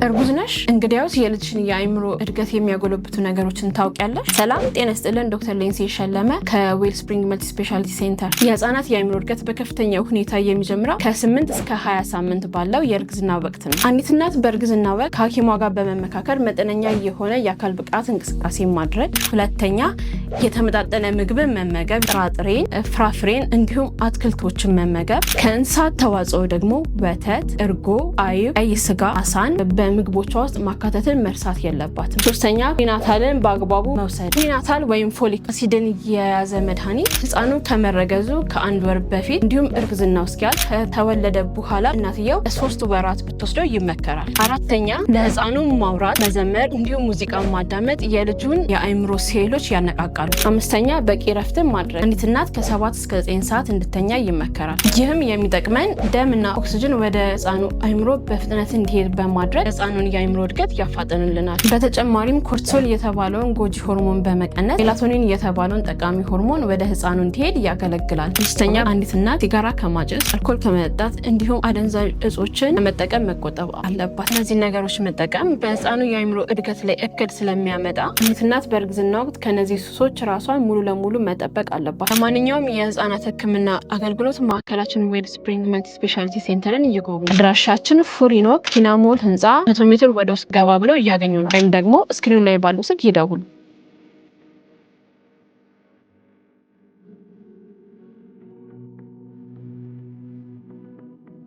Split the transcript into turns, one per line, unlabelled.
እርጉዝ ነሽ? እንግዲያውስ የልጅሽን የአእምሮ እድገት የሚያጎለብቱ ነገሮችን ታውቂያለሽ? ሰላም ጤና ይስጥልን። ዶክተር ሌንሲ ሸለመ ከዌል ስፕሪንግ መልቲ ስፔሻሊቲ ሴንተር። የህፃናት የአእምሮ እድገት በከፍተኛ ሁኔታ የሚጀምረው ከ8 እስከ 20 ሳምንት ባለው የእርግዝና ወቅት ነው። አንዲት እናት በእርግዝና ወቅት ከሐኪሟ ጋር በመመካከር መጠነኛ የሆነ የአካል ብቃት እንቅስቃሴ ማድረግ፣ ሁለተኛ የተመጣጠነ ምግብን መመገብ፣ ጥራጥሬን፣ ፍራፍሬን እንዲሁም አትክልቶችን መመገብ፣ ከእንስሳት ተዋጽኦ ደግሞ ወተት፣ እርጎ፣ አይብ፣ ቀይ ስጋ፣ አሳን በምግቦቿ ውስጥ ማካተትን መርሳት የለባትም። ሶስተኛ ፕሪናታልን በአግባቡ መውሰድ። ፕሪናታል ወይም ፎሊክ አሲድን የያዘ መድኃኒት ህፃኑ ከመረገዙ ከ1 ወር በፊት እንዲሁም እርግዝናው እስኪያልቅ ከተወለደ በኋላ እናትየው ለ3 ወራት ብትወስደው ይመከራል። አራተኛ ለህፃኑ ማውራት፣ መዘመር እንዲሁም ሙዚቃ ማዳመጥ የልጁን የአእምሮ ሴሎች ያነቃቃሉ። አምስተኛ በቂ ረፍትን ማድረግ። አንዲት እናት ከ7 እስከ 9 ሰዓት እንድተኛ ይመከራል። ይህም የሚጠቅመን ደምና ኦክሲጅን ወደ ህፃኑ አእምሮ በፍጥነት እንዲሄድ በማድረግ ህፃኑን የአእምሮ እድገት ያፋጥንልናል። በተጨማሪም ኮርቲሶል የተባለውን ጎጂ ሆርሞን በመቀነስ ሜላቶኒን የተባለውን ጠቃሚ ሆርሞን ወደ ህፃኑ እንዲሄድ ያገለግላል። ስድስተኛ አንዲት እናት ሲጋራ ከማጨስ፣ አልኮል ከመጠጣት እንዲሁም አደንዛዥ እጾችን ከመጠቀም መቆጠብ አለባት። እነዚህ ነገሮች መጠቀም በህፃኑ የአእምሮ እድገት ላይ እክል ስለሚያመጣ አንዲት እናት በእርግዝና ወቅት ከነዚህ ሱሶች ራሷን ሙሉ ለሙሉ መጠበቅ አለባት። ለማንኛውም የህፃናት ህክምና አገልግሎት ማዕከላችን ዌል ስፕሪንግ መልቲ ስፔሻሊቲ ሴንተርን ይጎብኙ። አድራሻችን ፉሪኖክ ኪናሞል ህንፃ 100 ሜትር ወደ ውስጥ ገባ ብለው እያገኙ ነው። ወይም ደግሞ ስክሪኑ ላይ ባለው ስልክ ይደውሉ።